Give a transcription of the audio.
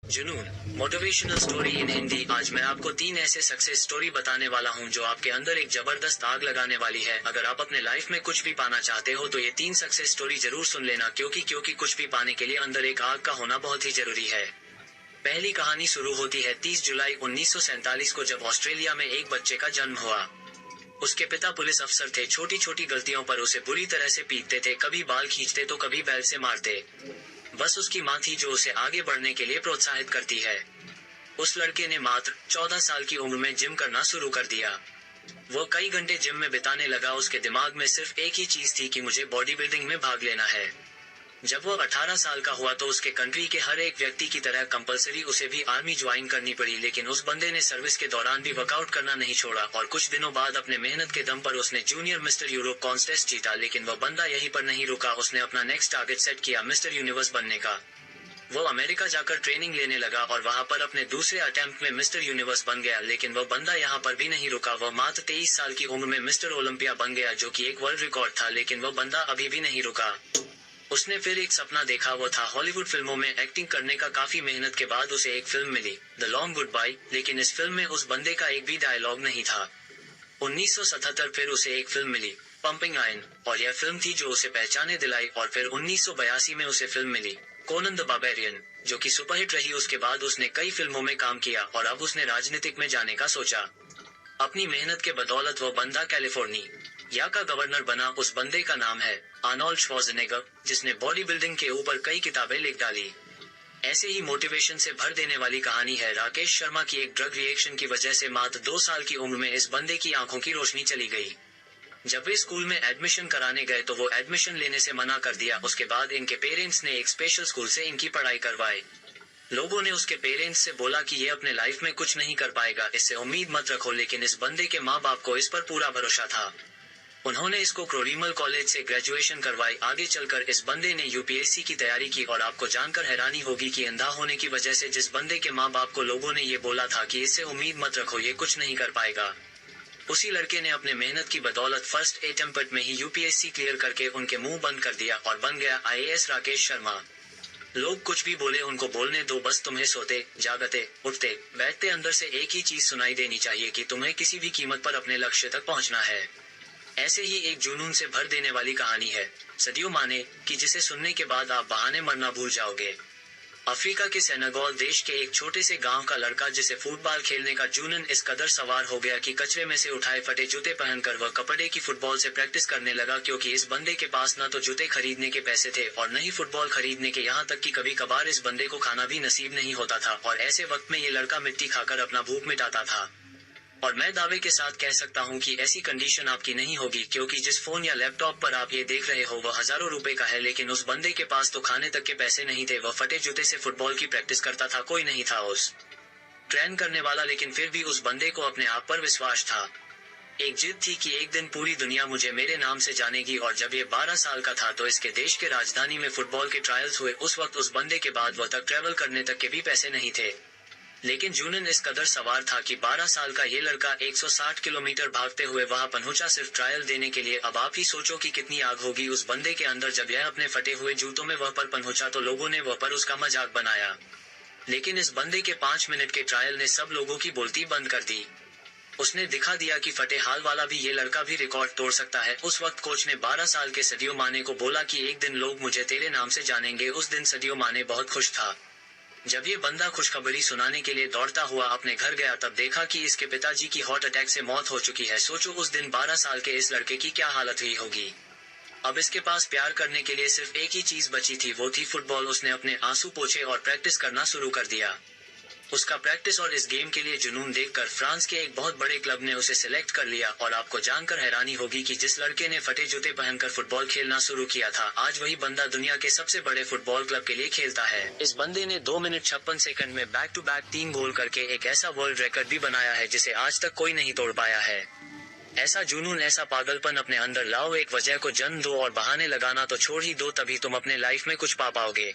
जुनून motivational story in Hindi. आज मैं आपको 3 ऐसे सक्सेस स्टोरी बताने वाला हूं जो आपके अंदर एक जबरदस्त आग लगाने वाली है। अगर आप अपने लाइफ में कुछ भी पाना चाहते हो तो ये 3 सक्सेस स्टोरी जरूर सुन लेना, क्योंकि कुछ भी पाने के लिए अंदर एक आग का होना बहुत ही जरूरी है। पहली कहानी शुरू होती है 30 जुलाई 1947 को, जब ऑस्ट्रेलिया में एक बच्चे का जन्म हुआ। उसके पिता पुलिस अफसर थे। छोटी छोटी गलतियों पर उसे बुरी तरह से पीटते थे, कभी बाल खींचते तो कभी बैल से मारते। बस उसकी माँ थी जो उसे आगे बढ़ने के लिए प्रोत्साहित करती है। उस लड़के ने मात्र 14 साल की उम्र में जिम करना शुरू कर दिया। वो कई घंटे जिम में बिताने लगा। उसके दिमाग में सिर्फ एक ही चीज थी कि मुझे बॉडी बिल्डिंग में भाग लेना है। जब वो 18 साल का हुआ तो उसके कंट्री के हर एक व्यक्ति की तरह कंपलसरी उसे भी आर्मी ज्वाइन करनी पड़ी, लेकिन उस बंदे ने सर्विस के दौरान भी वर्कआउट करना नहीं छोड़ा और कुछ दिनों बाद अपने मेहनत के दम पर उसने जूनियर मिस्टर यूरोप कॉन्टेस्ट जीता। लेकिन वह बंदा यहीं पर नहीं रुका। उसने अपना नेक्स्ट टारगेट सेट किया मिस्टर यूनिवर्स बनने का। वो अमेरिका जाकर ट्रेनिंग लेने लगा और वहां पर अपने दूसरे अटेम्प्ट में मिस्टर यूनिवर्स बन गया। लेकिन वह बंदा यहाँ पर भी नहीं रुका। वह मात्र 23 साल की उम्र में मिस्टर ओलंपिया बन गया, जो कि एक वर्ल्ड रिकॉर्ड था। लेकिन वह बंदा अभी भी नहीं रुका। उसने फिर एक सपना देखा, वो था हॉलीवुड फिल्मों में एक्टिंग करने का। काफी मेहनत के बाद उसे एक फिल्म मिली, द लॉन्ग गुड बाय। लेकिन इस फिल्म में उस बंदे का एक भी डायलॉग नहीं था। 1977 फिर उसे एक फिल्म मिली, पंपिंग आयरन, और यह फिल्म थी जो उसे पहचाने दिलाई। और फिर 1982 में उसे फिल्म मिली, कोनन द बार्बेरियन, जो कि सुपरहिट रही। उसके बाद उसने कई फिल्मों में काम किया और अब उसने राजनीतिक में जाने का सोचा। अपनी मेहनत के बदौलत वो बंदा कैलिफोर्निया का गवर्नर बना। उस बंदे का नाम है आर्नोल्ड श्वार्ज़नेगर, जिसने बॉडी बिल्डिंग के ऊपर कई किताबें लिख डाली। ऐसे ही मोटिवेशन से भर देने वाली कहानी है राकेश शर्मा की। एक ड्रग रिएक्शन की वजह से मात्र 2 साल की उम्र में इस बंदे की आंखों की रोशनी चली गई। जब वे स्कूल में एडमिशन कराने गए तो वो एडमिशन लेने से मना कर दिया। उसके बाद इनके पेरेंट्स ने एक स्पेशल स्कूल से इनकी पढ़ाई करवाई। लोगों ने उसके पेरेंट्स से बोला कि ये अपने लाइफ में कुछ नहीं कर पाएगा, इससे उम्मीद मत रखो। लेकिन इस बंदे के माँ बाप को इस पर पूरा भरोसा था। उन्होंने इसको क्रोरीमल कॉलेज से ग्रेजुएशन करवाई। आगे चलकर इस बंदे ने यूपीएससी की तैयारी की और आपको जानकर हैरानी होगी कि अंधा होने की वजह से जिस बंदे के माँ बाप को लोगों ने ये बोला था कि इससे उम्मीद मत रखो, ये कुछ नहीं कर पाएगा, उसी लड़के ने अपने मेहनत की बदौलत फर्स्ट अटेम्प्ट में ही यूपीएससी क्लियर करके उनके मुंह बंद कर दिया और बन गया आईएएस राकेश शर्मा। लोग कुछ भी बोले उनको बोलने दो, बस तुम्हें सोते जागते उठते बैठते अंदर से एक ही चीज सुनाई देनी चाहिए कि तुम्हें किसी भी कीमत पर अपने लक्ष्य तक पहुंचना है। ऐसे ही एक जुनून से भर देने वाली कहानी है सदियों माने कि जिसे सुनने के बाद आप बहाने मरना भूल जाओगे। अफ्रीका के सेनेगल देश के एक छोटे से गांव का लड़का, जिसे फुटबॉल खेलने का जुनून इस कदर सवार हो गया कि कचरे में से उठाए फटे जूते पहनकर वह कपड़े की फुटबॉल से प्रैक्टिस करने लगा। क्योंकि इस बंदे के पास न तो जूते खरीदने के पैसे थे और न ही फुटबॉल खरीदने के, यहाँ तक कि कभी कभार इस बंदे को खाना भी नसीब नहीं होता था। और ऐसे वक्त में ये लड़का मिट्टी खाकर अपना भूख मिटाता था। और मैं दावे के साथ कह सकता हूँ कि ऐसी कंडीशन आपकी नहीं होगी, क्योंकि जिस फोन या लैपटॉप पर आप ये देख रहे हो वह हजारों रुपए का है। लेकिन उस बंदे के पास तो खाने तक के पैसे नहीं थे। वह फटे जूते से फुटबॉल की प्रैक्टिस करता था। कोई नहीं था उस ट्रेन करने वाला, लेकिन फिर भी उस बंदे को अपने आप पर विश्वास था। एक जिद थी कि एक दिन पूरी दुनिया मुझे मेरे नाम से जानेगी। और जब ये 12 साल का था तो इसके देश के राजधानी में फुटबॉल के ट्रायल्स हुए। उस वक्त उस बंदे के बाद वह तक ट्रेवल करने तक के भी पैसे नहीं थे। लेकिन जुनून इस कदर सवार था कि 12 साल का ये लड़का 160 किलोमीटर भागते हुए वहां पहुंचा सिर्फ ट्रायल देने के लिए। अब आप ही सोचो कि कितनी आग होगी उस बंदे के अंदर। जब यह अपने फटे हुए जूतों में वह पर पहुंचा तो लोगों ने वह पर उसका मजाक बनाया। लेकिन इस बंदे के 5 मिनट के ट्रायल ने सब लोगों की बोलती बंद कर दी। उसने दिखा दिया कि फटे हाल वाला भी ये लड़का भी रिकॉर्ड तोड़ सकता है। उस वक्त कोच ने 12 साल के सदियो माने को बोला कि एक दिन लोग मुझे तेरे नाम से जानेंगे। उस दिन सदियो माने बहुत खुश था। जब ये बंदा खुशखबरी सुनाने के लिए दौड़ता हुआ अपने घर गया तब देखा कि इसके पिताजी की हार्ट अटैक से मौत हो चुकी है। सोचो उस दिन 12 साल के इस लड़के की क्या हालत हुई होगी। अब इसके पास प्यार करने के लिए सिर्फ एक ही चीज बची थी, वो थी फुटबॉल। उसने अपने आंसू पोंछे और प्रैक्टिस करना शुरू कर दिया। उसका प्रैक्टिस और इस गेम के लिए जुनून देखकर फ्रांस के एक बहुत बड़े क्लब ने उसे सिलेक्ट कर लिया। और आपको जानकर हैरानी होगी कि जिस लड़के ने फटे जूते पहनकर फुटबॉल खेलना शुरू किया था, आज वही बंदा दुनिया के सबसे बड़े फुटबॉल क्लब के लिए खेलता है। इस बंदे ने 2 मिनट 56 सेकंड में बैक टू बैक 3 गोल करके एक ऐसा वर्ल्ड रिकॉर्ड भी बनाया है जिसे आज तक कोई नहीं तोड़ पाया है। ऐसा जुनून, ऐसा पागलपन अपने अंदर लाओ, एक वजह को जन्म दो और बहाने लगाना तो छोड़ ही दो, तभी तुम अपने लाइफ में कुछ पा पाओगे।